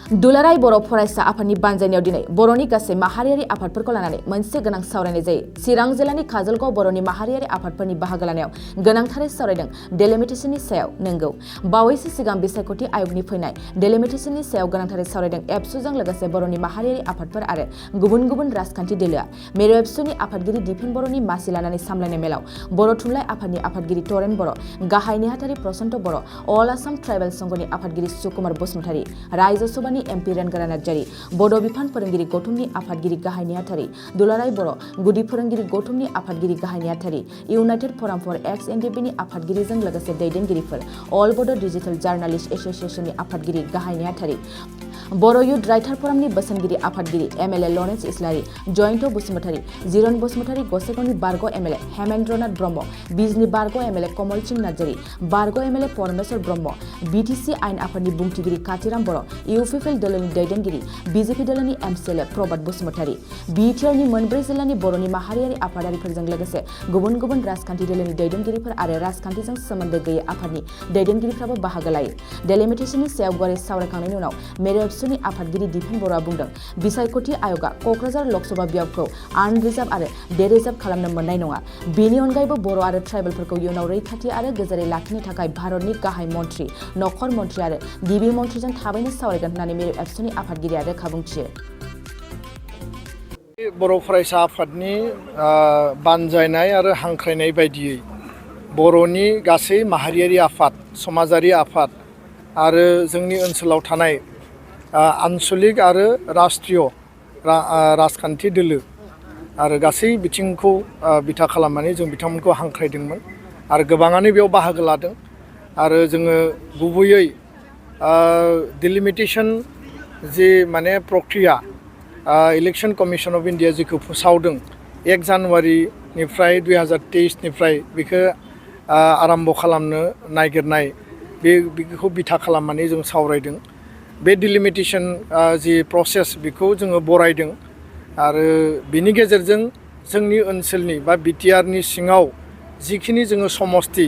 दुलाराय बर' फरायसा आफादनि बानजायनायाव दिनै बर'नि गासै माहारियारि आफादफोरखौ लानानै मोनसे गोनां सावरायनाय जायो। चिरां जिल्लानि काजलगाव बर'नि माहारियारि आफादफोरनि बाहागो लानायाव गोनांथारै सावरायदों डेलिमिटेसननि सायाव। नंगौ, बावैसो सिगां बिसायख'थि आय'गनि फैनाय डेलिमिटेसननि सायाव गोनांथारै सावरायदों एबसुजों लोगोसे बर'नि माहारियारि आफादफोर आरो गुबुन गुबुन राजखान्थि दोलोआ। मिरु एबसुनि आफादगिरि दिपेन बर'नि मासि लानानै सामलायनाय मेलाव बर' थुनलाइ आफादनि आफादगिरि तरेन बर', गाहाय नेहाथारि प्रसन्त बर', अल आसाम ट्राइबेल संघनि आफादगिरि सुकुमार बसुमतारी, रायजो सभानि एमपि रेनगोरा नार्जारी, बड' बिफान फोरोंगिरि गौथुमनि आफादगिरि गाहाय नेहाथारि दुलाराय बर', गुदि फोरोंगिरि गौथुमनि आफादगिरि गाहाय नेहाथारि, इउनाइटेड फराम फर एक्स एनडिएफबिनि आफादगिरिजों लोगोसे दैदेनगिरिफोर, अल बड' डिजिटेल जार्नालिस्ट एस'सिएशननि आफादगिरि गाहाय नेहाथारि, बर' युथ राइटार फरामनि बोसोनगिरि आफादगिरि एमएलए लरेन्स इस्लारि, जयन्त बसुमतारी, जिरन बसुमतारी, गसाइगावनि बारग' एमएलए हेमेन्द्रनाथ ब्रह्म, बिजनि बारग' एमएलए कमल सिंह नार्जारी, बारग' एमएलए परमेश्वर ब्रह्म, बिटिसि आयेन आफादनि बुंथिगिरि काथिराम बर', इउपिपिएल दोलोनि दैदेनगिरि, बिजेपि दोलोनि एमसिएलए प्रभात बसुमतारी, बिटिआरनि मोनब्रै जिल्लानि बर'नि माहारियारि आफादारिफोरजों लोगोसे गुबुन गुबुन राजखान्थि दोलोनि दैदेनगिरिफोर आरो राजखान्थिजों सोमोन्दो गैयै आफादनि दैदेनगिरिफ्राबो बाहागो लायो। डेलिमिटेसननि सायाव गुवारै सावरायखांनायनि उनाव मेरु एबसुनि आफादगिरि दिपेन बर'आ बुंदों, बिसायख'थि आय'गआ क'क्राझार लकसभा बियाबखौ आनरिजार्भ आरो डेरिजार्भ खालामनो मोननाय नङा। बेनि अनगायैबो बर' आरो ट्राइबेलफोरखौ इयुनाव रैखाथि आरो गोजोरै लाखिनो थाखाय भारतनि गाहाय मन्थ्रि, नखर मन्थ्रि आरो गिबि मन्थ्रिजों थाबैनो सावरायगोन होननानै मेरु एबसुनि आफादगिरिया रोखा बुंथियो। बर' फरायसा आफादनि बानजायनाय आरो हांख्रायनाय बायदियै बर'नि गासै माहारियारि आफाद, समाजारि आफाद आरो जोंनि ओनसोलाव थानाय आन्सलिक आरो राष्ट्रीय राजखान्थि दोलो आरो गासै बिथिंखौ बिथा खालामनानै जों बिथांमोनखौ हांख्रायदोंमोन आरो गोबाङानो बेयाव बाहागो लादों। आरो जोङो गुबैयै डिलिमिटेसन जि माने प्रक्रिया इलेक्शन कमिशन अफ इन्डिया जिखौ फोसावदों 1 जानुवारिनिफ्राय 2023निफ्राय बेखौ आरम्भ खालामनो नागिरनाय बेखौ बिथा खालामनानै जों सावरायदों। बे डिलिमिटेसन जि प्रसेस बेखौ जोङो बरायदों आरो बिनि गेजेरजों जोंनि ओनसोलनि बा बिटिआरनि सिङाव जिखिनि जोङो समस्ति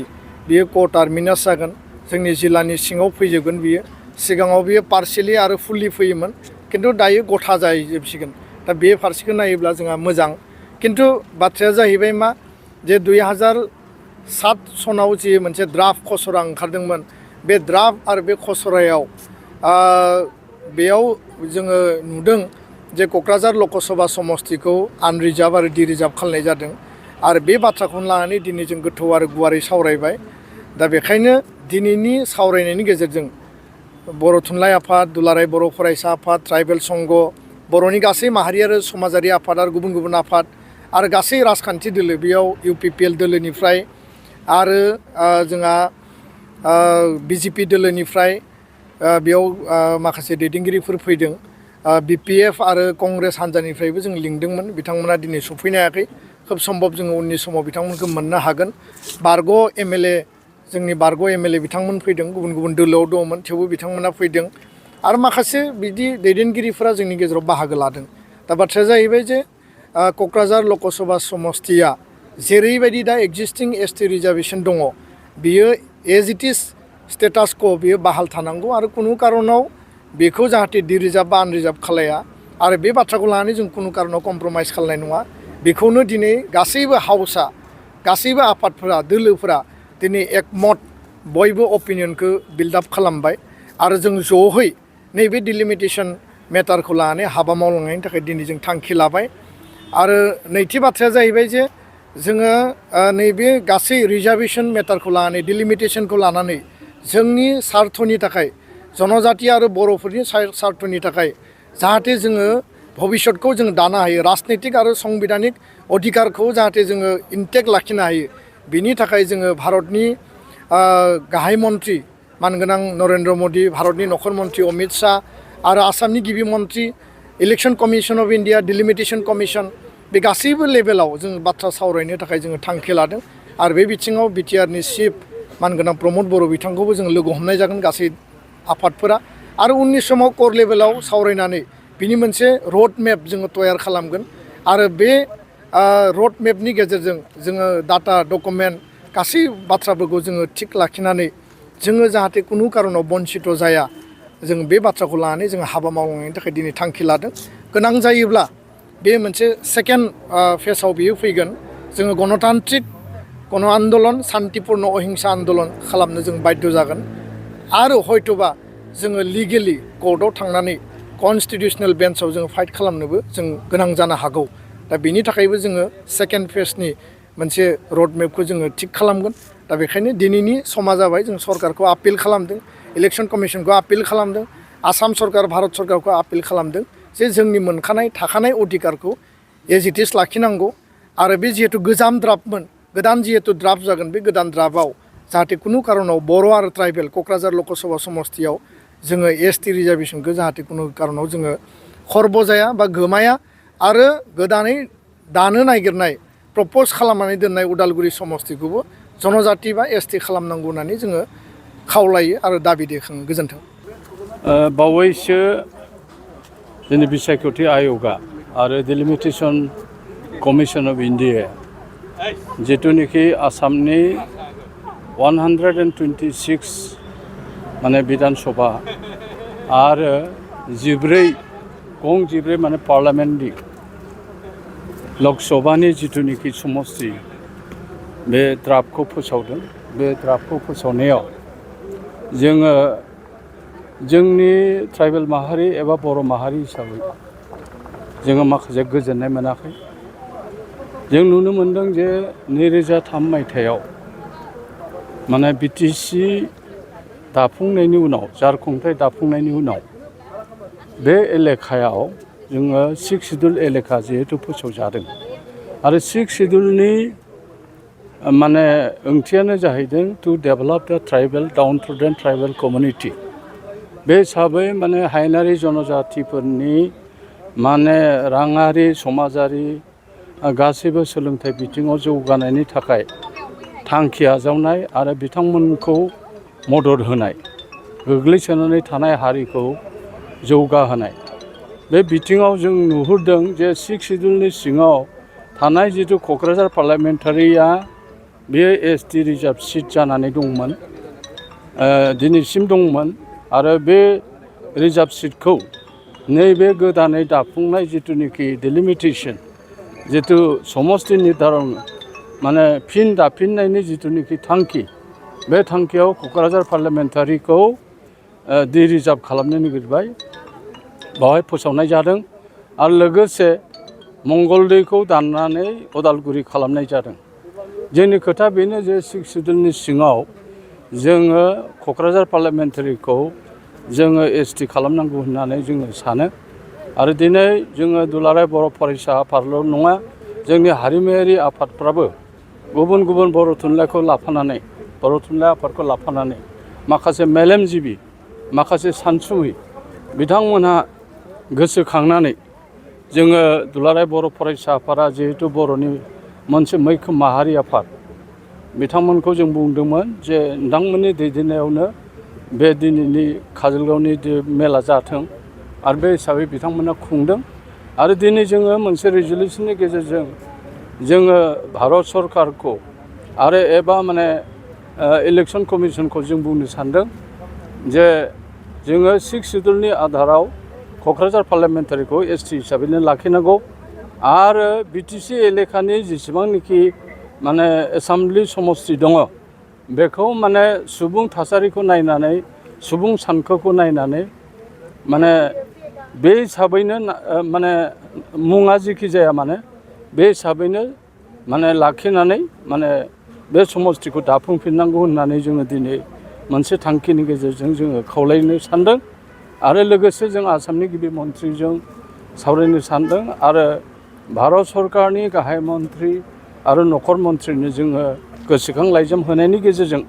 बियो क-टार्मिनास जागोन, जोंनि जिल्लानि सिङाव फैजोबगोन बियो। सिगाङाव बियो पार्सियेलि आरो फुल्लि फैयोमोन, खिन्थु दायो गथा जाजोबसिगोन। दा बे फारसेखौ नायोब्ला जोंहा मोजां, खिन्थु बाथ्राया जाहैबाय मा जे 2007 सनाव जि मोनसे द्राफ्ट खसरा ओंखारदोंमोन, बे द्राफ्ट आरो बे खसरायाव बेयाव जोङो नुदों जे क'क्राझार लकसभा समस्तिखौ आनरिजार्भ आरो डिरिजार्भ खालामनाय जादों आरो बे बाथ्राखौनो लानानै दिनै जों गोथौ आरो गुवारै सावरायबाय। दा बेखायनो दिनैनि सावरायनायनि गेजेरजों बर' थुनलाइ आफाद, दुलाराय बर' फरायसा आफाद, ट्राइबेल संघ, बर'नि गासै माहारियारि समाजारि आफाद आरो गुबुन गुबुन आफाद आरो गासै राजखान्थि दोलो बेयाव इउपिपिएल दोलोनिफ्राय आरो जोंहा बिजेपि दोलोनिफ्राय बेयाव माखासे दैदेनगिरिफोर फैदों। बिपिएफ आरो कंग्रेस हान्जानिफ्रायबो जों लिंदोंमोन, बिथांमोना दिनै सफैनो हायाखै। खोब सम्भब जोङो उननि समाव बिथांमोनखौ मोननो हागोन। बारग' एमएलए, जोंनि बारग' एमएलए बिथांमोन फैदों, गुबुन गुबुन दोलोआव दङमोन थेवबो बिथांमोना फैदों आरो माखासे बिदि दैदेनगिरिफोरा जोंनि गेजेराव बाहागो लादों। दा बाथ्राया जाहैबाय जे क'क्राझार लकसभा समस्तिया जेरैबायदि दा एक्जिस्टिं एसटि रिजार्भेसन दङ बियो एज इट इज स्टेटास क' बियो बाहाल थानांगौ आरो खुनु कारनाव बेखौ जाहाथे डिरिजार्भ बा आनरिजार्भ खालाया आरो बे बाथ्राखौ लानानै जों खुनु कारनाव कमप्रमाइस खालामनाय नङा। बेखौनो दिनै गासैबो हाउसआ, गासैबो आफादफोरा, दोलोफोरा दिनै एकमत बयबो अपिनियनखौ बिल्डआप खालामबाय आरो जों ज'है नैबे डिलिमिटेसन मेटारखौ लानानै हाबा मावलांनायनि थाखाय दिनै जों थांखि लाबाय। आरो नैथि बाथ्राया जाहैबाय जे जोङो नैबे गासै रिजार्भेसन मेटारखौ लानानै, डिलिमिटेसनखौ लानानै जोंनि सार्थनि थाखाय, जनजाति आरो बर'फोरनि सार्थनि थाखाय जाहाथे जोङो भबिष्यतखौ जों दानो हायो, राजनितिक आरो संबिधानिक अधिकारखौ जाहाथे जोङो इन्टेक्ट लाखिनो हायो, बिनि थाखाय जोङो भारतनि गाहाय मन्थ्रि मानगोनां नरेन्द्र मदि, भारतनि नखर मन्थ्रि अमित शाह आरो आसामनि गिबि मन्थ्रि, election commission of India, delimitation commission, बे गासैबो लेभेलाव जों बाथ्रा सावरायनो थाखाय जोङो थांखि लादों। आरो बे बिथिङाव बिटिआरनि चिफ मानगोनां प्रमद बर' बिथांखौबो जों लोगो हमनाय जागोन गासै आफादफोरा आरो उननि समाव कर लेभेलाव सावरायनानै बिनि मोनसे रड मेप जोङो तयार खालामगोन आरो बे रड मेपनि गेजेरजों जोङो डाटा डकुमेन्ट गासै बाथ्राफोरखौ जोङो थिग लाखिनानै जोङो जाहाथे कुनु कारनाव बन्सित जाया जों बे बाथ्राखौ लानानै जों हाबा मावलांनायनि थाखाय दिनै थांखि लादों गोनां जायोब्ला बे मोनसे सेकेन्ड फेजआव बियो फैगोन जोङो गणतान्त्रिक गण आन्दलन शान्तिपुर्ण अहिंसा आन्दलन खालामनो जों बाध्य जागोन आरो हयतोबा जोङो लिगेलि कर्टआव थांनानै कनस्टिटिउसनेल बेन्चआव जोङो फाइट खालामनोबो जों गोनां जानो हागौ दा बेनि थाखायबो जोङो सेकेन्ड फेजनि मोनसे रड मेपखौ जोङो थिग खालामगोन दा बेखायनो दिनैनि समा जाबाय जों सरकारखौ आपिल खालामदों इलेक्सन कमिसनखौ आपिल खालामदों आसाम सरकार भारत सरकारखौ आपिल खालामदों जे जोंनि मोनखानाय थाखानाय अधिकारखौ एज इट इज लाखिनांगौ आरो बे जिहेतु गोजाम द्राफ्टमोन गोदान जिहेतु द्राफ्ट जागोन बे गोदान द्राफ्टआव जाहाथे खुनु कारनाव बर' आरो ट्राइबेल क'क्राझार लकसभा समस्तियाव जोङो एसटि रिजार्भेसनखौ जाहाथे खुनु कारनाव जोङो खर्ब जाया बा गोमाया आरो गोदानै दानो नागिरनाय प्रप'ज खालामनानै दोननाय उदालगुरि समस्तिखौबो जनजाति बा एसटि खालामनांगौ होननानै जोङो खावलायो आरो दाबि दैखाङो गोजोन्थों बावैसो जोंनि बिसायख'थि आय'गा आरो डिलिमिटेसन कमिसन अफ इन्डिया जिथुनिखि आसामनि 126 माने बिधान सभा आरो 14 माने पार्लामेन्टनि लकसभानि जिथुनिखि समस्ति बे द्राफ्टखौ फोसावदों बे द्राफ्टखौ फोसावनायाव जोङो जोंनि ट्राइबेल माहारि एबा बर' माहारि हिसाबै जोङो माखासे गोजोननाय मोनाखै जों नुनो मोनदों जे 2003 मायथाइयाव माने बिटिसि दाफुंनायनि उनाव झारखुंथाय दाफुंनायनि उनाव बे एलेकायाव जोङो 6 सिडुल एलेका जिहेतु फोसावजादों आरो 6 सिडुलनि माने ओंथियानो जाहैदों टु डेभेलप द ट्राइबेल डाउन टु द ट्राइबेल कमिउनिटि बे हिसाबै माने हायेनारि जनजातिफोरनि माने राङारि समाजारि गासैबो सोलोंथाइ बिथिङाव जौगानायनि थाखाय थांखि आजावनाय आरो बिथांमोनखौ मदद होनाय गोग्लैसोनानै थानाय हारिखौ जौगाहोनाय बे बिथिङाव जों नुहुरदों जे 6 सिडुलनि सिङाव थानाय जिथु क'क्राझार पार्लामेन्टारिया बेयो एसटि रिजार्भ सिट जानानै दंमोन दिनैसिम दंमोन आरो बे रिजार्भ सिटखौ नैबे गोदानै दाफुंनाय जिथुनिखि डिलिमिटेसन जिथु समस्ति निर्धारन माने फिन दाफिननायनि जिथुनिखि थांखि बे थांखियाव क'क्राझार पार्लामेन्टारिखौ डि रिजार्भ खालामनो नागिरबाय बावहाय फोसावनाय जादों आरो लोगोसे मंगलदैखौ दाननानै उदालगुरि खालामनाय जादों जोंनि खोथा बेनो जे 6 सिडुलनि सिङाव जोङो क'क्राझार पार्लामेन्टारिखौ जोङो एसटि खालामनांगौ होननानै जोङो सानो आरो दिनै जोङो दुलाराय बर' फरायसा आफादल' नङा जोंनि हारिमुआरि आफादफ्राबो गुबुन गुबुन बर' थुनलाइखौ लाफानानै बर' थुनलाइ आफादखौ लाफानानै माखासे मेलेमजिबि माखासे सानसुमै बिथांमोनहा गोसोखांनानै जोङो दुलाराय बर' फरायसा आफादा जिहेतु बर'नि मोनसे मैखोम माहारि आफाद बिथांमोनखौ जों बुंदोंमोन जे नोंथांमोननि दैदेननायावनो बे दिनैनि काजलगावनि मेला जाथों आरो बे हिसाबै बिथांमोना खुंदों आरो दिनै जोङो मोनसे रेजुलेसननि गेजेरजों जोङो भारत सरकारखौ आरो एबा माने इलेक्सन कमिसनखौ जों बुंनो सानदों जे जोङो 6 सिडुलनि आधाराव क'क्राझार पार्लामेन्टारिखौ एसटि हिसाबैनो लाखिनांगौ आरो बिटिसि एलेकानि जेसेबांनाखि माने एसेमब्लि समस्ति दङ बेखौ माने सुबुं थासारिखौ नायनानै सुबुं सानखोखौ नायनानै माने बे हिसाबैनो माने मुङा जेखि जाया माने बे हिसाबैनो माने लाखिनानै माने बे समस्तिखौ दाफुंफिननांगौ होननानै जोङो दिनै मोनसे थांखिनि गेजेरजों जोङो खावलायनो सानदों आरो लोगोसे जों आसामनि गिबि मन्थ्रिजों सावरायनो सानदों आरो भारत सरकारनि गाहाय मन्थ्रि आरो नखर मन्थ्रिनो जोङो गोसोखां लाइजाम होनायनि गेजेरजों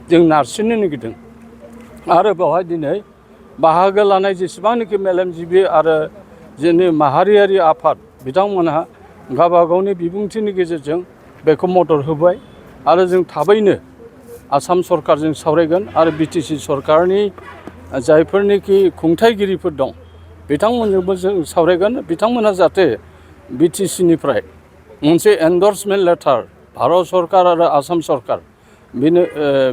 जों नारसिननो नागिरदों आरो बेवहाय दिनै बाहागो लानाय जेसेबांनाखि मेलेमजिबि आरो जोंनि माहारियारि आफाद बिथांमोनहा गावबा गावनि बिबुंथिनि गेजेरजों बेखौ मदद होबाय आरो जों थाबैनो आसाम सरकारजों सावरायगोन आरो बिटिसि सरकारनि जायफोरनिखि खुंथायगिरिफोर दं बिथांमोनजोंबो जों सावरायगोन बिथांमोनहा जाहाथे बिटिसिनिफ्राय मोनसे एन्डर्समेन्ट लेटार भारत सरकार आरो आसाम सरकार बेनो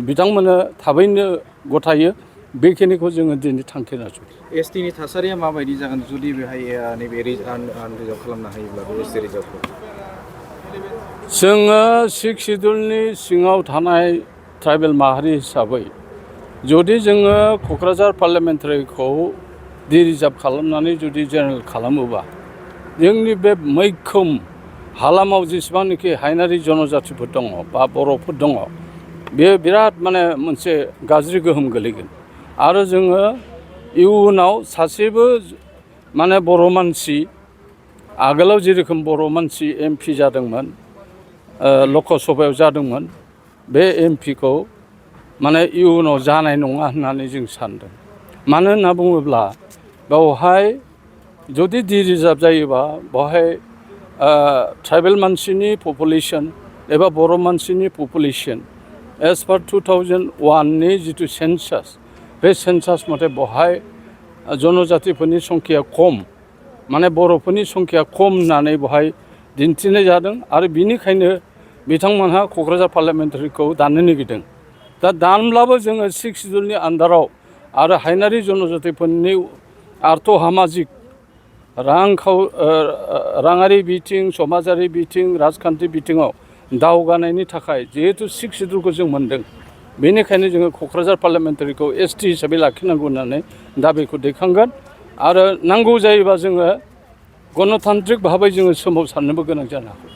बिथांमोननो थाबैनो गथायो बेखिनिखौ जोङो दिनै थांखि लादों। एसटिनि थासारिया माबायदि जागोन जुदि बेहाय नैबे आनरिजार्भ खालामनो हायोब्ला बे एसटि रिजार्भखौ? जोङो सिक्स सिडुलनि सिङाव थानाय ट्राइबेल माहारि हिसाबै जुदि जोङो क'क्राझार पार्लियामेन्टारिखौ रिजार्भ खालामनानै जुदि जेनेरेल खालामोबा जोंनि बे मैखोम हालामाव जेसेबांनाखि हायनारि जनजातिफोर दङ बा बर'फोर दङ बेयो बिराद माने मोनसे गाज्रि गोहोम गोलैगोन आरो जोङो इयुनाव सासेबो माने बर' मानसि आगोलाव जेरोखोम बर' मानसि एमपि जादोंमोन लकसभायाव जादोंमोन बे एमपिखौ माने इयुनाव जानाय नङा होननानै जों सानदों। मानो होनना बुङोब्ला बेवहाय जुदि रिजार्भ जायोबा बेवहाय ट्राइबेल मानसिनि पपुलेसन एबा बर' मानसिनि पपुलेसन एज पार 2001नि जिथु सेन्सास बे सेन्सास मथे बेवहाय जनजातिफोरनि संख्या खम माने बर'फोरनि संख्या खम होननानै बेवहाय दिन्थिनाय जादों आरो बिनिखायनो बिथांमोनहा क'क्राझार पार्लियामेन्टारिखौ दाननो नागिरदों। दा दानब्लाबो जोङो सिक्स सिडुलनि आन्दाराव आरो हायनारि जनजातिफोरनि आर्थ सामाजिक राङारि बिथिं समाजारि बिथिं राजखान्थि बिथिङाव दावगानायनि थाखाय जिहेतु सिक्स सिडुलखौ जों मोन्दों बेनिखायनो जोङो क'क्राझार पार्लियामेन्टारिखौ एसटि हिसाबै लाखिनांगौ होननानै दाबिखौ दैखांगोन आरो नांगौ जायोबा जोङो गणतान्त्रिक भाबै जोङो सोमावसारनोबो गोनां जानो हागौ।